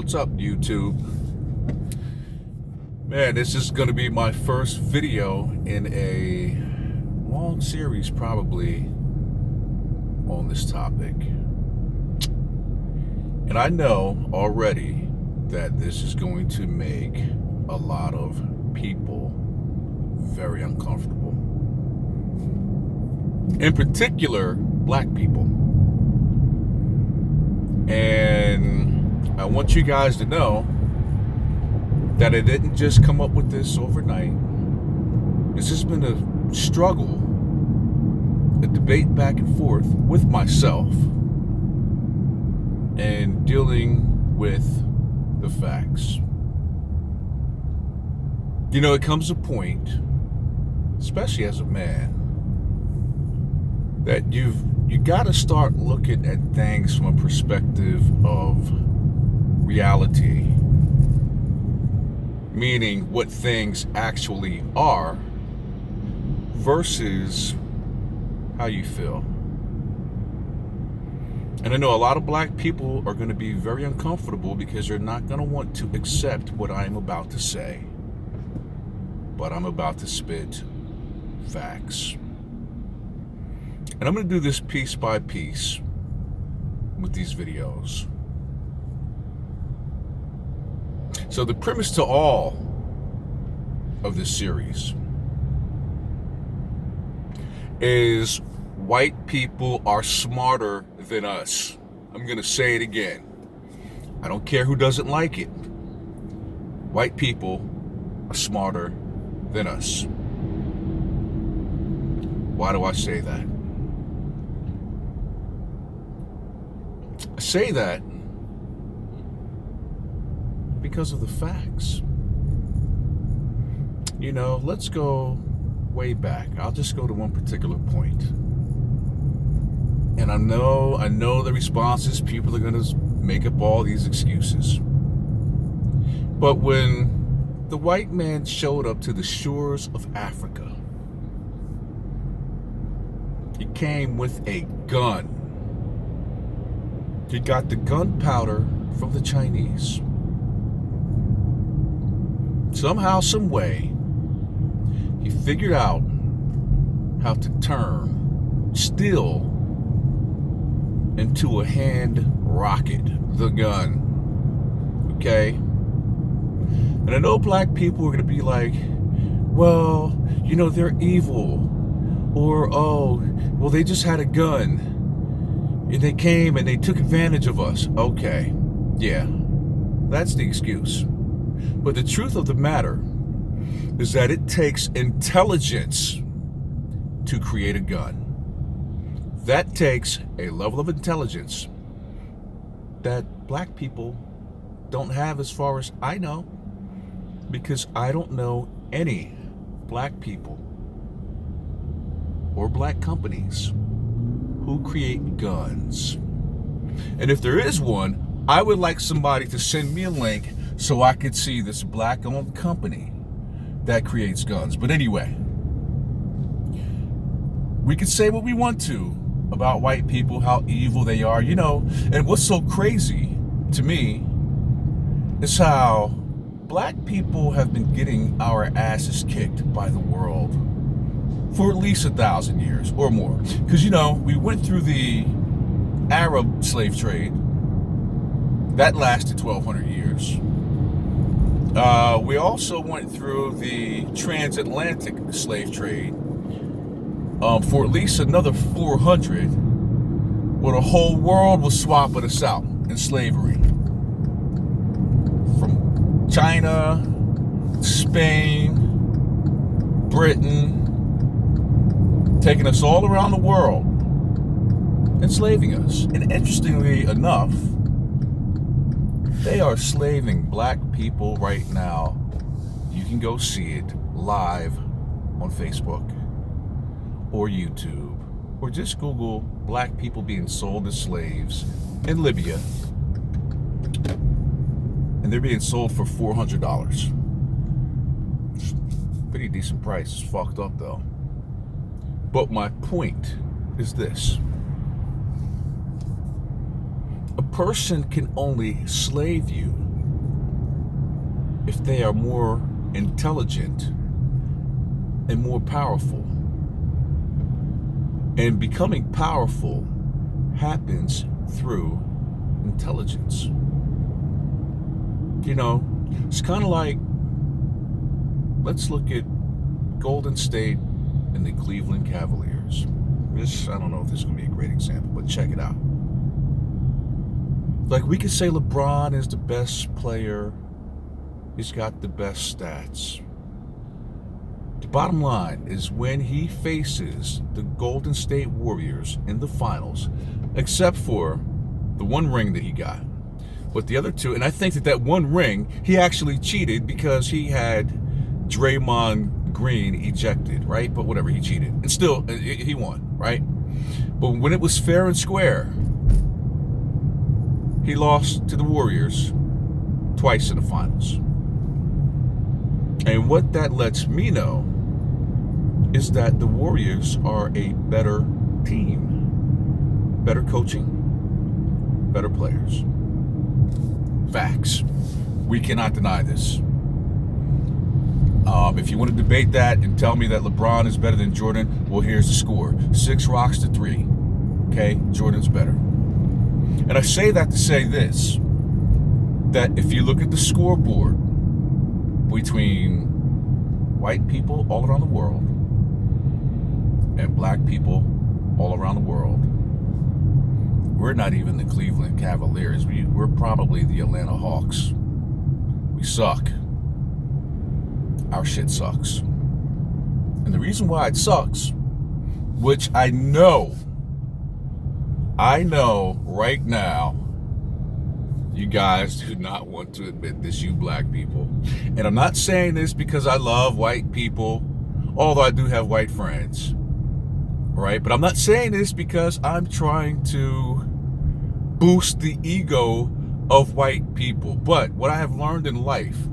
What's up, YouTube? Man, this is going to be my first video in a long series, probably, on this topic. And I know already that this is going to make a lot of people very uncomfortable. In particular, black people. And I want you guys to know that I didn't just come up with this overnight. This has been a struggle, a debate back and forth with myself, and dealing with the facts. You know, it comes a point, especially as a man, that you got to start looking at things from a perspective of reality, meaning what things actually are versus how you feel. And I know a lot of black people are going to be very uncomfortable because they're not going to want to accept what I am about to say. But I'm about to spit facts. And I'm going to do this piece by piece with these videos. So the premise to all of this series is white people are smarter than us. I'm going to say it again. I don't care who doesn't like it. White people are smarter than us. Why do I say that? I say that because of the facts. You know, let's go way back. I'll just go to one particular point. And I know the response is people are going to make up all these excuses. But when the white man showed up to the shores of Africa, he came with a gun. He got the gunpowder from the Chinese. Somehow, some way, he figured out how to turn steel into a hand rocket, the gun. Okay? And I know black people are going to be like, well, you know, they're evil. Or, oh, well, they just had a gun. And they came and they took advantage of us. Okay, yeah, that's the excuse. But the truth of the matter is that it takes intelligence to create a gun. That takes a level of intelligence that black people don't have, as far as I know, because I don't know any black people or black companies who create guns. And if there is one, I would like somebody to send me a link so I could see this black-owned company that creates guns. But anyway, we can say what we want to about white people, how evil they are, you know. And what's so crazy to me is how black people have been getting our asses kicked by the world for at least 1,000 years or more. Because, you know, we went through the Arab slave trade. That lasted 1,200 years. We also went through the transatlantic slave trade for at least another 400, where the whole world was swapping us out in slavery. From China, Spain, Britain, taking us all around the world, enslaving us. And interestingly enough, they are slaving black people right now. You can go see it live on Facebook or YouTube, or just Google black people being sold as slaves in Libya. And they're being sold for $400. Pretty decent price. It's fucked up though. But my point is this. A person can only slave you if they are more intelligent and more powerful. And becoming powerful happens through intelligence. You know, it's kind of like, let's look at Golden State and the Cleveland Cavaliers. I don't know if this is going to be a great example, but check it out. Like, we could say LeBron is the best player. He's got the best stats. The bottom line is, when he faces the Golden State Warriors in the finals, except for the one ring that he got, but the other two, and I think that one ring, he actually cheated because he had Draymond Green ejected, right? But whatever, he cheated. And still, he won, right? But when it was fair and square, he lost to the Warriors twice in the finals. And what that lets me know is that the Warriors are a better team, better coaching, better players. Facts. We cannot deny this. If you want to debate that and tell me that LeBron is better than Jordan, well, here's the score. 6 rocks to 3. Okay? Jordan's better. And I say that to say this, that if you look at the scoreboard between white people all around the world and black people all around the world, we're not even the Cleveland Cavaliers. We're probably the Atlanta Hawks. We suck. Our shit sucks. And the reason why it sucks, which I know right now, you guys do not want to admit this, you black people. And I'm not saying this because I love white people, although I do have white friends, right? But I'm not saying this because I'm trying to boost the ego of white people. But what I have learned in life,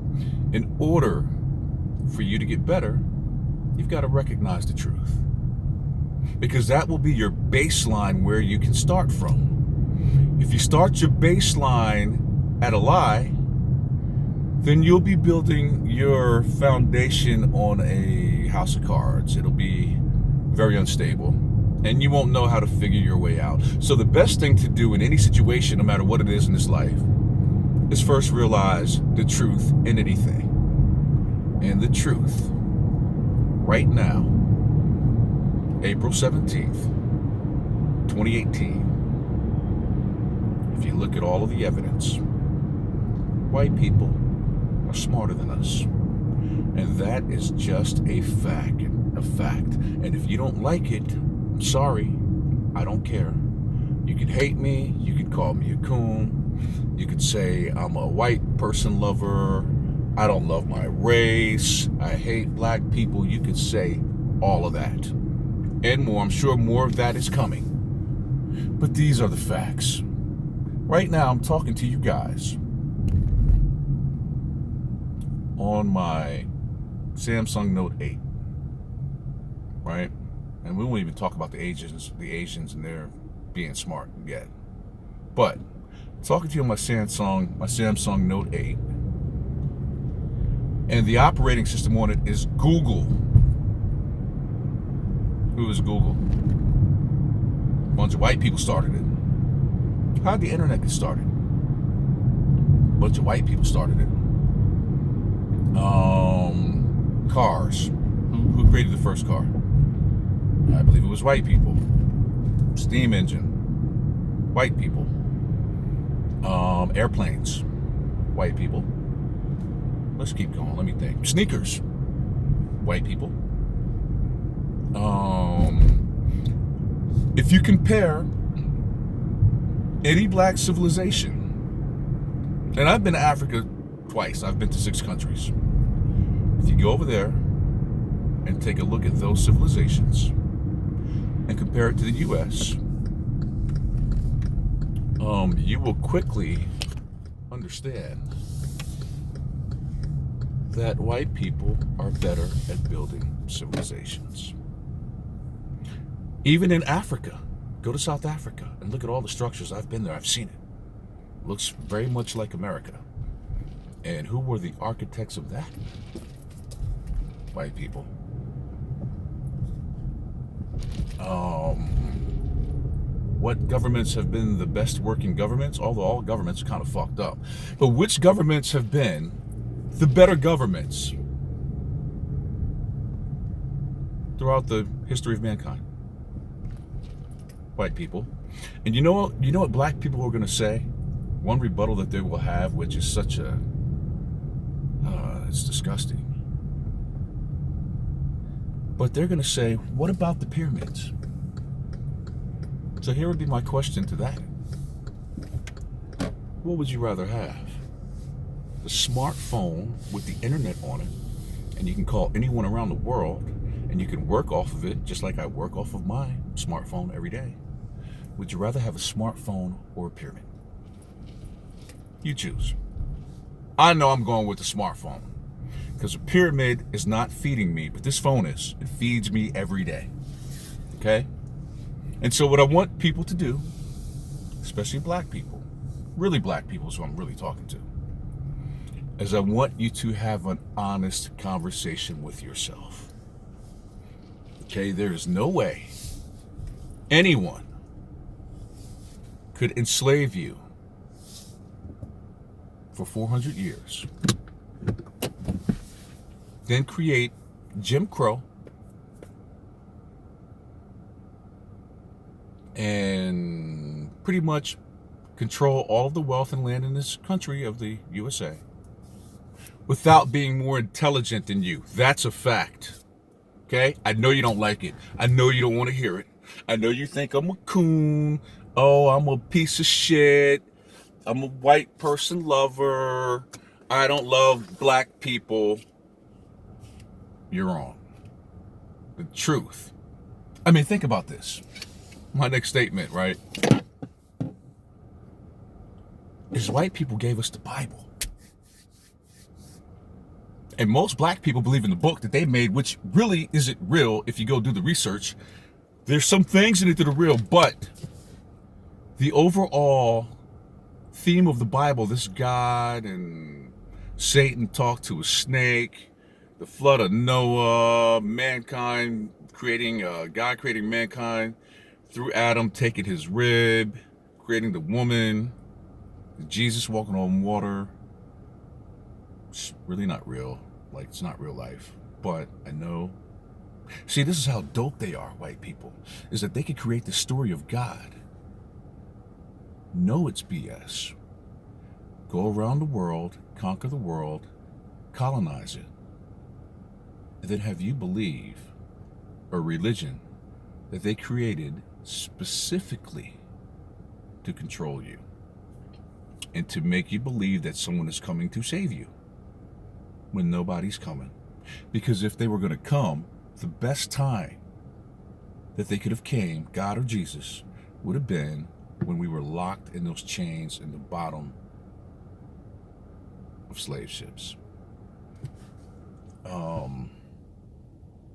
in order for you to get better, you've got to recognize the truth. Because that will be your baseline where you can start from. If you start your baseline at a lie, then you'll be building your foundation on a house of cards. It'll be very unstable, and you won't know how to figure your way out. So the best thing to do in any situation, no matter what it is in this life, is first realize the truth in anything. And the truth, right now, April 17th, 2018, if you look at all of the evidence, white people are smarter than us. And that is just a fact. And if you don't like it, I'm sorry, I don't care. You could hate me, you could call me a coon, you could say I'm a white person lover, I don't love my race, I hate black people. You could say all of that and more. I'm sure more of that is coming. But these are the facts. Right now, I'm talking to you guys on my Samsung Note 8, right? And we won't even talk about the Asians and their being smart yet. But talking to you on my Samsung Note 8, and the operating system on it is Google. Who is Google? A bunch of white people started it. How did the internet get started? A bunch of white people started it. Cars. Who created the first car? I believe it was white people. Steam engine. White people. Airplanes. White people. Let's keep going. Let me think. Sneakers. White people. If you compare any black civilization, and I've been to Africa twice. I've been to 6 countries. If you go over there and take a look at those civilizations and compare it to the U.S., you will quickly understand that white people are better at building civilizations. Even in Africa, go to South Africa and look at all the structures. I've been there, I've seen it. Looks very much like America. And who were the architects of that? White people. What governments have been the best working governments? Although all governments are kind of fucked up. But which governments have been the better governments throughout the history of mankind? White people. And you know what black people are going to say? One rebuttal that they will have, which is such a, it's disgusting. But they're going to say, what about the pyramids? So here would be my question to that. What would you rather have? The smartphone with the internet on it, and you can call anyone around the world, and you can work off of it just like I work off of my smartphone every day. Would you rather have a smartphone or a pyramid? You choose. I know I'm going with the smartphone because a pyramid is not feeding me, but this phone is. It feeds me every day. Okay? And so what I want people to do, especially black people, really black people is who I'm really talking to, is I want you to have an honest conversation with yourself. Okay? There is no way anyone could enslave you for 400 years, then create Jim Crow and pretty much control all of the wealth and land in this country of the USA without being more intelligent than you. That's a fact. Okay? I know you don't like it. I know you don't want to hear it. I know you think I'm a coon. Oh, I'm a piece of shit. I'm a white person lover. I don't love black people. You're wrong. The truth. I mean, think about this. My next statement, right, is white people gave us the Bible. And most black people believe in the book that they made, which really isn't real if you go do the research. There's some things in it that are real, but the overall theme of the Bible, this God and Satan talked to a snake, the flood of Noah, mankind creating, God creating mankind through Adam taking his rib, creating the woman, Jesus walking on water. It's really not real. Like, it's not real life. But I know. See, this is how dope they are, white people, is that they could create the story of God. Know it's BS. Go around the world, conquer the world, colonize it, and then have you believe a religion that they created specifically to control you and to make you believe that someone is coming to save you when nobody's coming. Because if they were going to come, the best time that they could have came, God or Jesus, would have been when we were locked in those chains in the bottom of slave ships.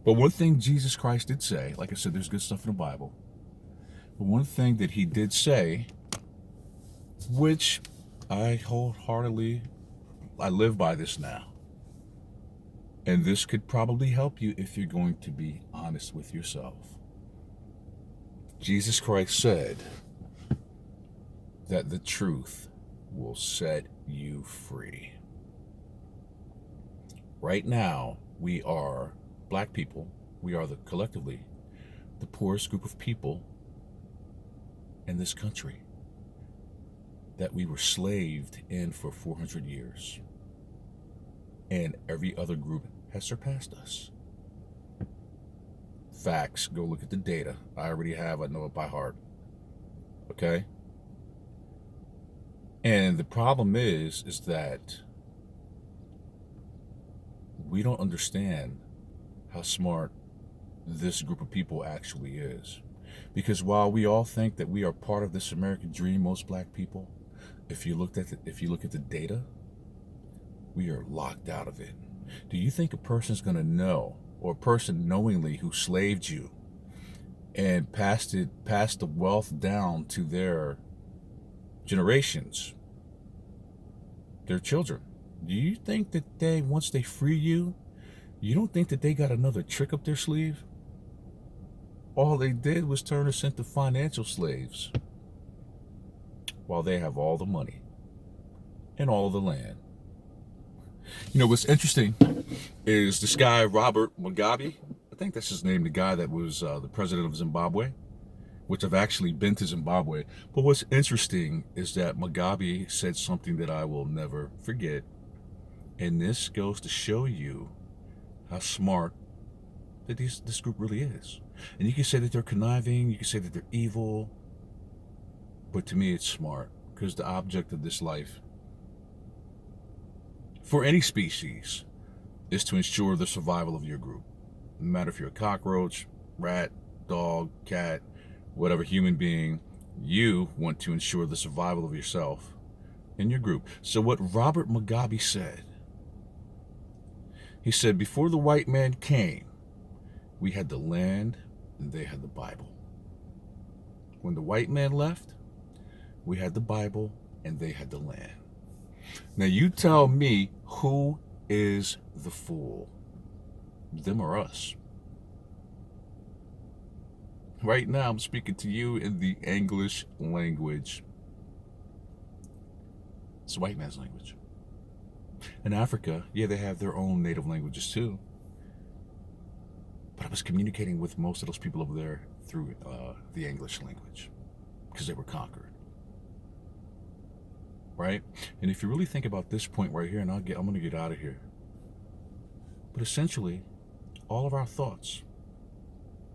But one thing Jesus Christ did say, like I said, there's good stuff in the Bible. But one thing that he did say, which I wholeheartedly, I live by this now. And this could probably help you if you're going to be honest with yourself. Jesus Christ said that the truth will set you free. Right now, we are black people. We are collectively the poorest group of people in this country that we were slaved in for 400 years. And every other group has surpassed us. Facts. Go look at the data. I already have. I know it by heart. Okay? And the problem is that we don't understand how smart this group of people actually is. Because while we all think that we are part of this American dream, most black people, if you look at the data, we are locked out of it. Do you think a person's going to know, or a person knowingly who slaved you and passed the wealth down to their generations, their children, Do you think that once they free you, you don't think that they got another trick up their sleeve? All they did was turn us into financial slaves while they have all the money and all the land. You know, what's interesting is this guy, Robert Mugabe, I think that's his name, the guy that was the president of Zimbabwe, which I've actually been to Zimbabwe. But what's interesting is that Mugabe said something that I will never forget. And this goes to show you how smart that this group really is. And you can say that they're conniving, you can say that they're evil, but to me it's smart, because the object of this life for any species is to ensure the survival of your group. No matter if you're a cockroach, rat, dog, cat, whatever human being, you want to ensure the survival of yourself and your group. So what Robert Mugabe said, he said, before the white man came, we had the land and they had the Bible. When the white man left, we had the Bible and they had the land. Now you tell me, who is the fool? Them or us? Right now I'm speaking to you in the English language. It's the white man's language. In Africa, yeah, they have their own native languages too. But I was communicating with most of those people over there through the English language, because they were conquered. Right? And if you really think about this point right here, and I'm going to get out of here. But essentially, all of our thoughts,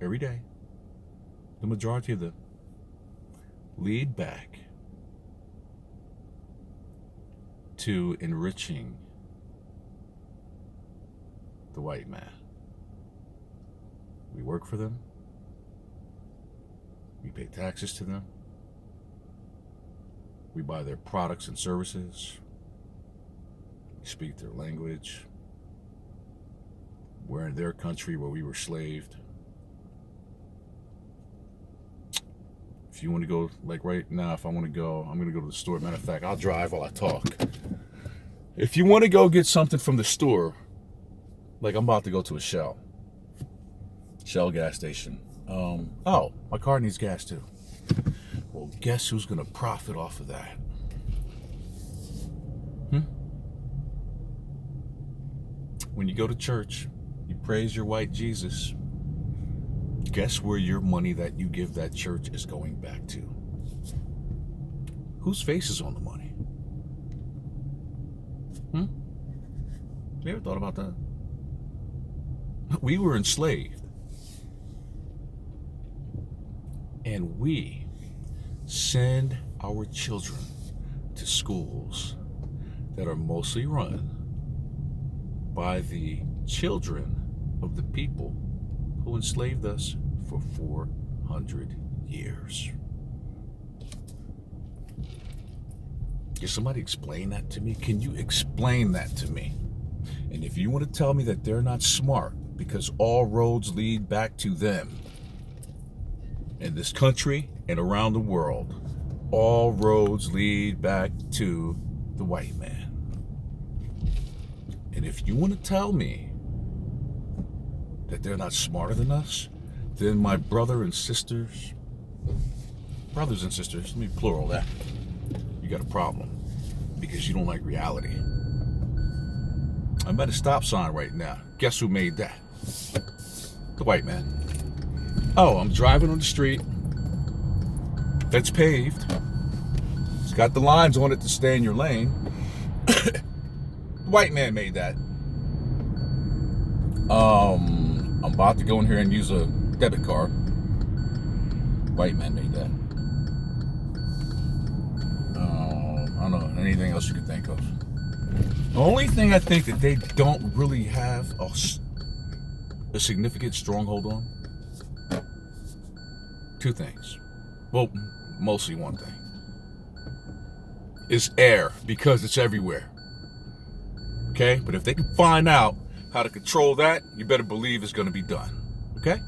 every day, the majority of them, lead back to enriching the white man. We work for them. We pay taxes to them. We buy their products and services. We speak their language. We're in their country where we were slaved. If you want to go, like right now, if I want to go, I'm going to go to the store. Matter of fact, I'll drive while I talk. If you want to go get something from the store, like I'm about to go to a Shell gas station. Oh, my car needs gas too. Well, guess who's going to profit off of that? When you go to church, you praise your white Jesus. Guess where your money that you give that church is going back to? Whose face is on the money? You ever thought about that? We were enslaved. And we send our children to schools that are mostly run by the children of the people who enslaved us for 400 years. Can somebody explain that to me? Can you explain that to me? And if you want to tell me that they're not smart because all roads lead back to them, in this country and around the world, all roads lead back to the white man. And if you want to tell me that they're not smarter than us, then my brothers and sisters, let me plural that, you got a problem, because you don't like reality. I'm at a stop sign right now. Guess who made that? The white man. Oh, I'm driving on the street that's paved. It's got the lines on it to stay in your lane. The white man made that. I'm about to go in here and use a debit card. White man made that. I don't know, anything else you can think of. The only thing I think that they don't really have a significant stronghold on, two things. Well, mostly one thing. Is air, because it's everywhere. Okay? But if they can find out how to control that, you better believe it's going to be done. Okay?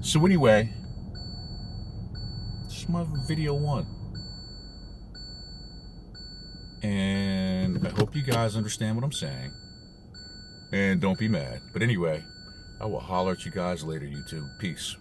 So anyway, this is my video 1. And I hope hope you guys understand what I'm saying. And don't be mad. But anyway, I will holler at you guys later, YouTube. Peace.